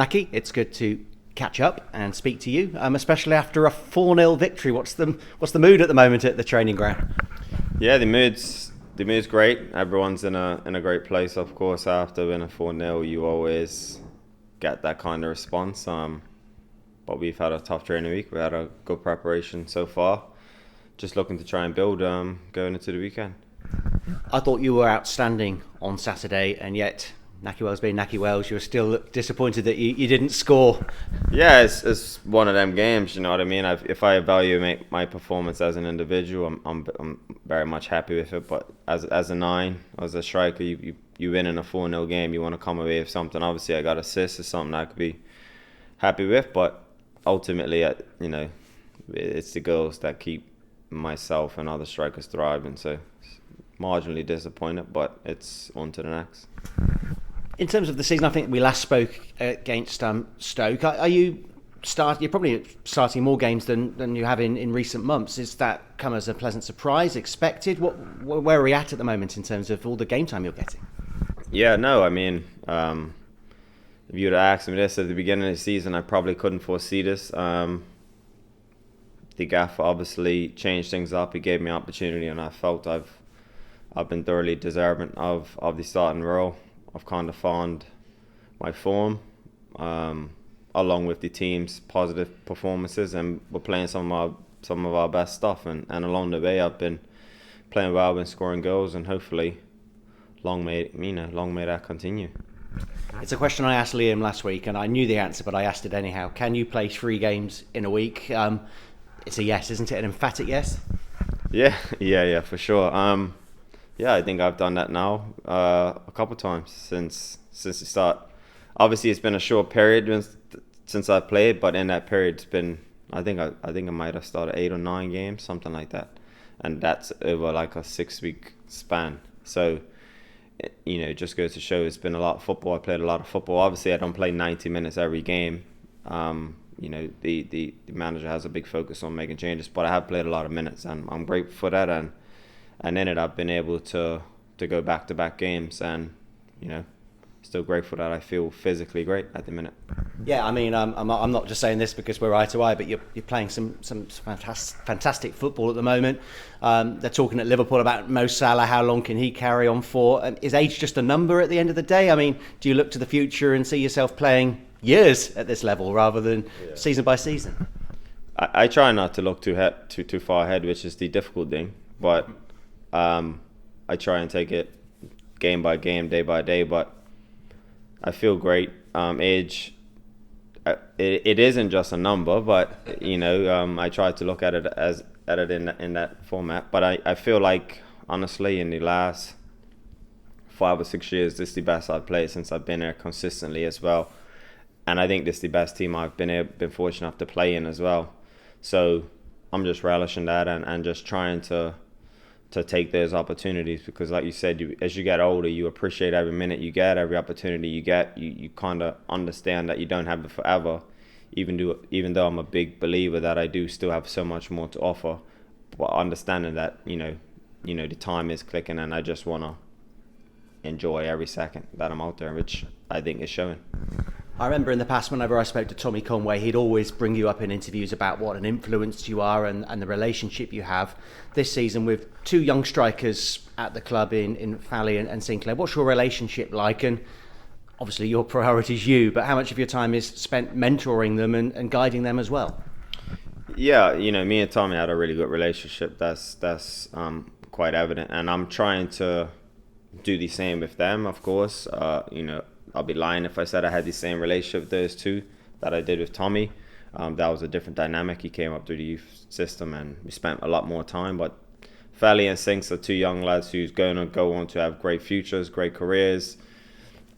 Nahki, it's good to catch up and speak to you, especially after a 4-0 victory. What's the mood at the moment at the training ground? Yeah, the mood's great. Everyone's in a great place, of course. After winning 4-0, you always get that kind of response. But we've had a tough training week. We had a good preparation so far. Just looking to try and build going into the weekend. I thought you were outstanding on Saturday, and yet Nahki Wells being Nahki Wells, you were still disappointed that you didn't score. Yeah, it's one of them games. You know what I mean. If I evaluate my performance as an individual, I'm very much happy with it. But as a 9, as a striker, you win in a 4-0 game. You want to come away with something. Obviously, I got assists. Is something I could be happy with. But ultimately, it's the goals that keep myself and other strikers thriving. So marginally disappointed, but it's on to the next. In terms of the season, I think we last spoke against Stoke. You're probably starting more games than you have in recent months. Is that come as a pleasant surprise? Expected? Where are we at the moment in terms of all the game time you're getting? Yeah, no, I mean, if you would have asked me this at the beginning of the season, I probably couldn't foresee this. The gaffer obviously changed things up. He gave me opportunity, and I felt I've been thoroughly deserving of the starting role. I've kind of found my form, along with the team's positive performances, and we're playing some of our best stuff. And along the way, I've been playing well, been scoring goals, and hopefully, long may that continue. It's a question I asked Liam last week, and I knew the answer, but I asked it anyhow. Can you play 3 games in a week? It's a yes, isn't it? An emphatic yes. Yeah, for sure. Yeah, I think I've done that now a couple of times since the start. Obviously, it's been a short period since I've played, but in that period, it's been I think I might have started 8 or 9 games, something like that, and that's over like a 6-week span. So, it just goes to show it's been a lot of football. I played a lot of football. Obviously, I don't play 90 minutes every game. The manager has a big focus on making changes, but I have played a lot of minutes, and I'm grateful for that. And in it, I've been able to go back-to-back games, and still grateful that I feel physically great at the minute. Yeah, I mean, I'm not just saying this because we're eye to eye, but you're playing some fantastic football at the moment. They're talking at Liverpool about Mo Salah. How long can he carry on for? Is age just a number at the end of the day? I mean, do you look to the future and see yourself playing years at this level rather than season by season? I try not to look too far ahead, which is the difficult thing, but I try and take it game by game, day by day. But I feel great. Age, it isn't just a number, but I try to look at it in that format. But I feel like, honestly, in the last 5 or 6 years, this is the best I've played since I've been here consistently as well. And I think this is the best team I've been fortunate enough to play in as well. So I'm just relishing that and just trying to take those opportunities, because like you said, as you get older, you appreciate every minute you get, every opportunity you get. You kind of understand that you don't have it forever, even though I'm a big believer that I do still have so much more to offer, but understanding that the time is clicking, and I just want to enjoy every second that I'm out there, which I think is showing. I remember in the past, whenever I spoke to Tommy Conway, he'd always bring you up in interviews about what an influence you are and the relationship you have. This season, with 2 young strikers at the club in Fally and Sinclair, what's your relationship like? And obviously your priority is you, but how much of your time is spent mentoring them and guiding them as well? Yeah, me and Tommy had a really good relationship. That's quite evident, and I'm trying to do the same with them, of course. I'll be lying if I said I had the same relationship with those 2 that I did with Tommy. That was a different dynamic. He came up through the youth system, and we spent a lot more time. But Fally and Sinks are 2 young lads who's going to go on to have great futures, great careers.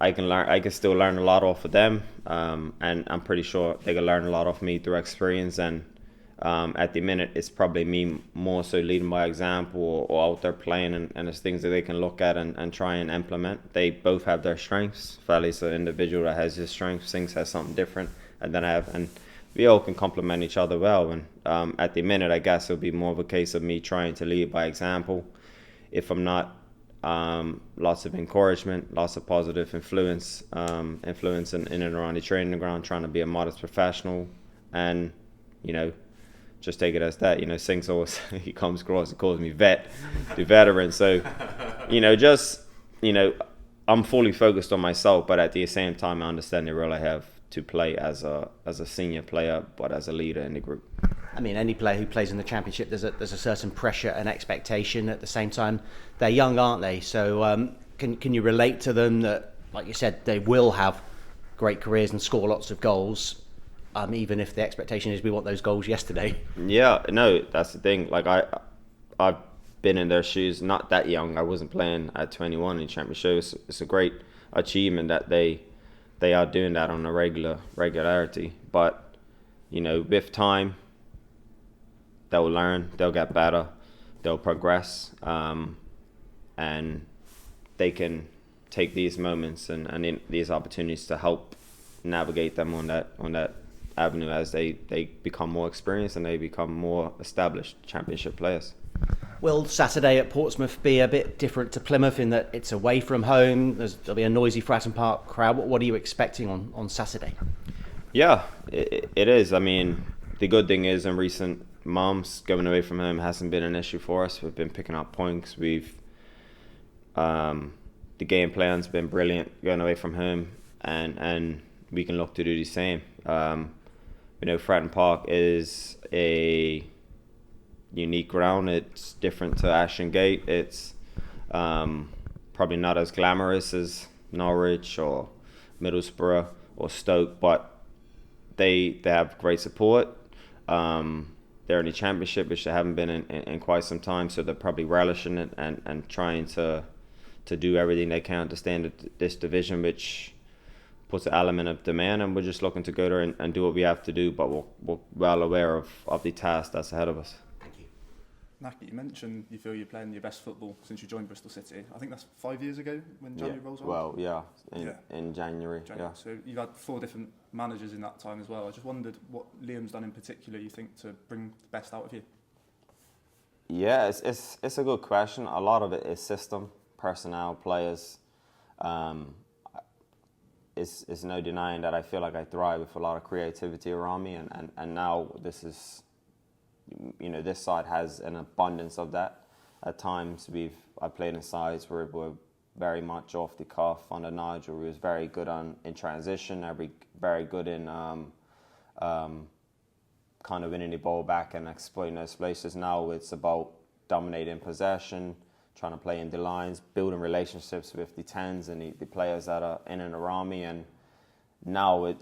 I can still learn a lot off of them, and I'm pretty sure they can learn a lot off me through experience. And at the minute, it's probably me more so leading by example or out there playing, and there's things that they can look at and try and implement. They both have their strengths. Fally's an individual that has his strengths. Sinks has something different than I have, and we all can complement each other well. And at the minute, I guess it'll be more of a case of me trying to lead by example. If I'm not lots of encouragement, lots of positive influence in and around the training ground, trying to be a modest professional, and just take it as that. Sinks always he comes across and calls me the veteran. So I'm fully focused on myself, but at the same time I understand the role I have to play as a senior player, but as a leader in the group. I mean, any player who plays in the Championship, there's a certain pressure and expectation. At the same time, they're young, aren't they? So can you relate to them that, like you said, they will have great careers and score lots of goals, even if the expectation is we want those goals yesterday? Yeah, no, that's the thing. Like I've been in their shoes, not that young. I wasn't playing at 21 in Championship. It's a great achievement that they are doing that on a regularity. But with time, they'll learn, they'll get better, they'll progress, and they can take these moments and these opportunities to help navigate them on that avenue as they become more experienced and they become more established Championship players. Will Saturday at Portsmouth be a bit different to Plymouth in that it's away from home? There'll be a noisy Fratton Park crowd. What are you expecting on Saturday? Yeah, it is. I mean, the good thing is in recent months, going away from home hasn't been an issue for us. We've been picking up points. The game plan's been brilliant going away from home, and we can look to do the same. Fratton Park is a unique ground. It's different to Ashton Gate. It's probably not as glamorous as Norwich or Middlesbrough or Stoke, but they have great support. They're in the Championship, which they haven't been in quite some time, so they're probably relishing it and trying to do everything they can to stay in this division, which puts an element of demand, and we're just looking to go there and do what we have to do, but we're well aware of the task that's ahead of us. Thank you. Nahki, you mentioned you feel you're playing your best football since you joined Bristol City. I think that's 5 years ago when January rolls on. Well, in January. Yeah. So you've had 4 different managers in that time as well. I just wondered what Liam's done in particular you think to bring the best out of you. Yeah, it's a good question. A lot of it is system, personnel, players. It's no denying that I feel like I thrive with a lot of creativity around me, and now this is, this side has an abundance of that. At times I played in sides where we're very much off the cuff. Under Nigel, he was very good in transition, very good in kind of winning the ball back and exploiting those places. Now it's about dominating possession, trying to play in the lines, building relationships with the 10s and the players that are in and around me. And now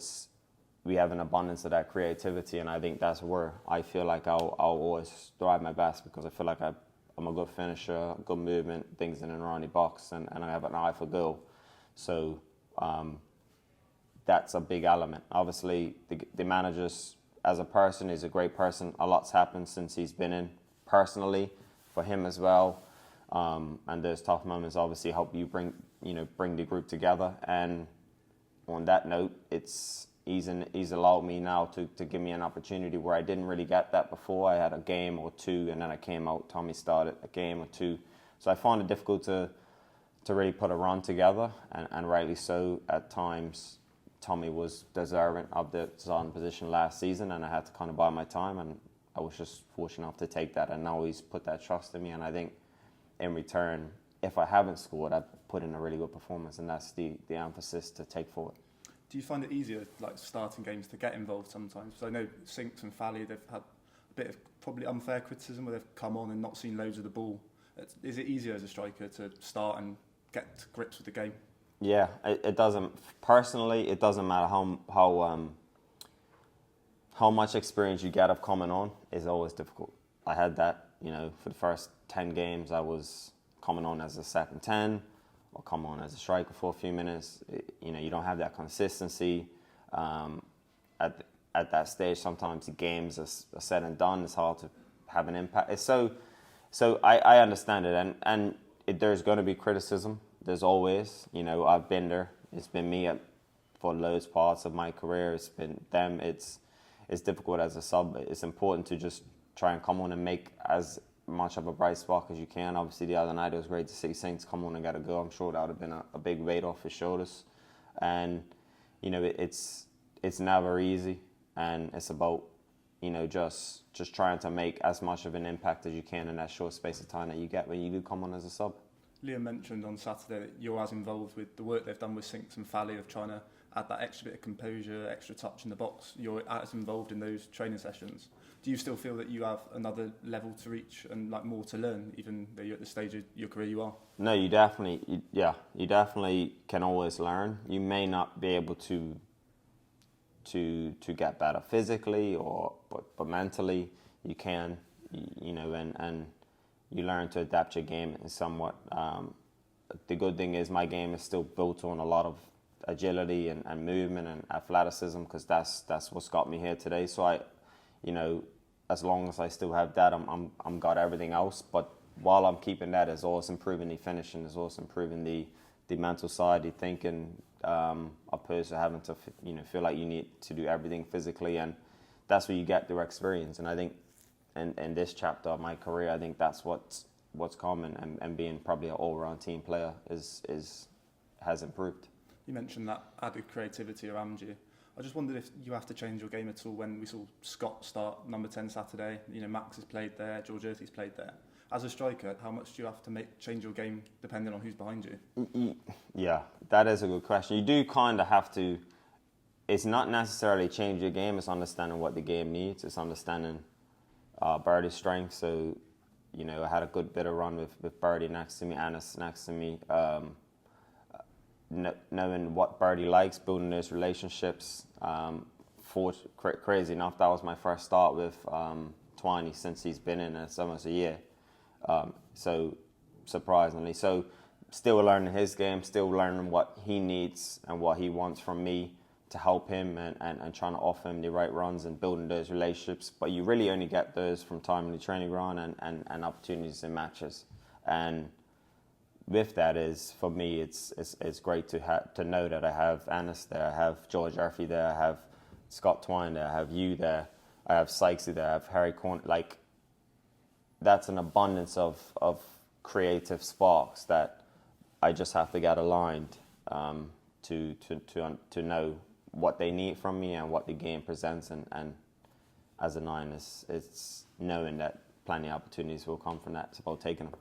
we have an abundance of that creativity, and I think that's where I feel like I'll always thrive my best, because I feel like I'm a good finisher, good movement, things in and around the box, and I have an eye for goal. So that's a big element. Obviously, the manager's, as a person, is a great person. A lot's happened since he's been in, personally, for him as well. And those tough moments obviously help you bring the group together. And on that note, he's allowed me now to give me an opportunity where I didn't really get that before. I had a game or two, and then I came out. Tommy started a game or two, so I found it difficult to really put a run together, and rightly so. At times, Tommy was deserving of the starting position last season, and I had to kind of buy my time, and I was just fortunate enough to take that. And now he's put that trust in me, and I think in return, if I haven't scored, I've put in a really good performance, and that's the emphasis to take forward. Do you find it easier, like starting games, to get involved sometimes? Because I know Sinks and Fally, they've had a bit of probably unfair criticism where they've come on and not seen loads of the ball. Is it easier as a striker to start and get to grips with the game? Yeah, it doesn't. Personally, it doesn't matter how much experience you get of coming on. Is always difficult. I had that, for the first 10 games, I was coming on as a second 10. Or come on as a striker for a few minutes. You don't have that consistency. At that stage, sometimes the games are said and done. It's hard to have an impact. It's so I understand it, and there's going to be criticism. There's always, I've been there. It's been me for loads parts of my career. It's been them. It's difficult as a sub. It's important to just try and come on and make as much of a bright spot as you can. Obviously, the other night it was great to see Saints come on and get a goal. I'm sure that would have been a big weight off his shoulders. And, you know, it's never easy, and it's about, you know, just trying to make as much of an impact as you can in that short space of time that you get when you do come on as a sub. Liam mentioned on Saturday that you're as involved with the work they've done with Sinks and Fally of trying to add that extra bit of composure, extra touch in the box. You're as involved in those training sessions. Do you still feel that you have another level to reach and like more to learn, even though you're at the stage of your career you are? No, you definitely can always learn. You may not be able to get better physically, but mentally you can, you know, and you learn to adapt your game in somewhat. The good thing is my game is still built on a lot of agility and movement and athleticism, because that's what's got me here today. So I, you know, as long as I still have that, I'm got everything else. But while I'm keeping that, it's always improving the finishing, it's also improving the mental side, the thinking, opposed to having to, you know, feel like you need to do everything physically, and that's where you get the experience. And I think in this chapter of my career, I think that's what's common, and being probably an all-round team player has improved. You mentioned that added creativity around you. I just wondered if you have to change your game at all. When we saw Scott start number 10 Saturday, you know, Max has played there, George Ertie's played there. As a striker, how much do you have to change your game depending on who's behind you? Yeah, that is a good question. You do kind of have to. It's not necessarily change your game, it's understanding what the game needs. It's understanding Birdie's strengths. So, you know, I had a good bit of run with Birdie next to me, Anis next to me. Knowing what Birdie likes, building those relationships. Crazy enough, that was my first start with Twiney since he's been in. It's almost a year. So surprisingly, so still learning his game, still learning what he needs and what he wants from me to help him, and trying to offer him the right runs and building those relationships. But you really only get those from time in the training ground and opportunities in matches. And with that is, for me, it's great to know that I have Anis there, I have George Erfie there, I have Scott Twine there, I have you there, I have Sykesy there, I have Harry Corn. Like, that's an abundance of creative sparks that I just have to get aligned to know what they need from me and what the game presents. And as a nine, it's knowing that plenty of opportunities will come from that. It's about taking them.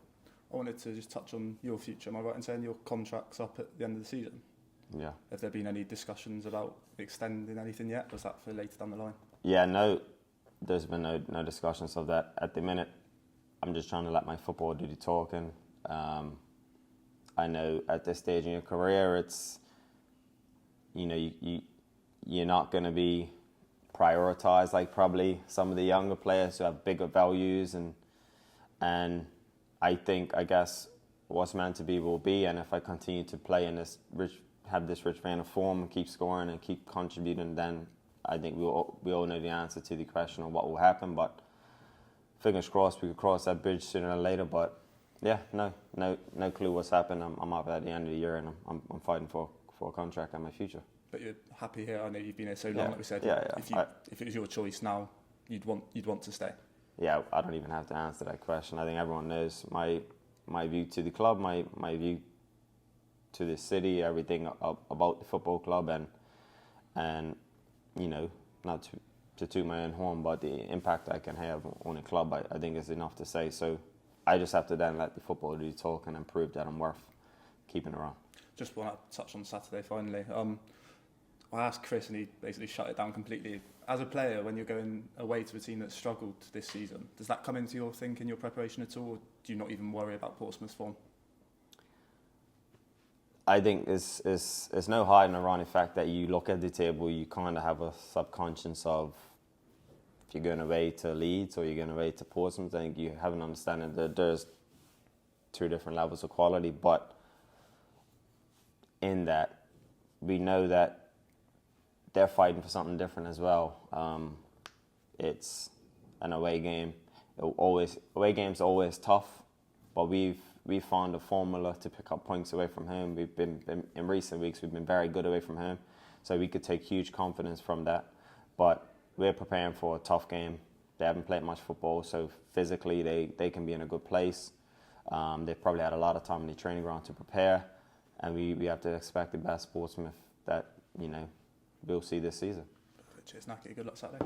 I wanted to just touch on your future. Am I right in saying your contract's up at the end of the season? Yeah. Have there been any discussions about extending anything yet? Was that for later down the line? Yeah, no, there's been no discussions of that at the minute. I'm just trying to let my football do the talking. I know at this stage in your career, it's, you know, you're not going to be prioritised like probably some of the younger players who have bigger values, and I guess what's meant to be will be. And if I continue to play in this have this rich vein of form and keep scoring and keep contributing, then I think we all know the answer to the question of what will happen. But fingers crossed we could cross that bridge sooner or later. But yeah, no clue what's happened. I'm up at the end of the year, and I'm fighting for a contract and my future. But you're happy here. I know you've been here so long. Like we said, if it was your choice now, you'd want to stay. Yeah, I don't even have to answer that question. I think everyone knows my view to the club, my view to the city, everything about the football club, and you know, not to toot my own horn, but the impact I can have on a club, I think is enough to say. So I just have to then let the football do the talk and prove that I'm worth keeping around. Just want to touch on Saturday finally. I asked Chris and he basically shut it down completely. As a player, when you're going away to a team that's struggled this season, does that come into your thinking, your preparation at all, or do you not even worry about Portsmouth's form? I think it's no hiding around the fact that you look at the table, you kind of have a subconscious of if you're going away to Leeds or you're going away to Portsmouth. I think you have an understanding that there's two different levels of quality, but in that we know that they're fighting for something different as well. It's an away game. Away games are always tough, but we've found a formula to pick up points away from home. We've been in recent weeks, we've been very good away from home, so we could take huge confidence from that. But we're preparing for a tough game they haven't played much football, so physically they can be in a good place. They've probably had a lot of time in the training ground to prepare, and we have to expect the best Portsmouth that we'll see this season. Cheers, Nahki. Good luck Saturday.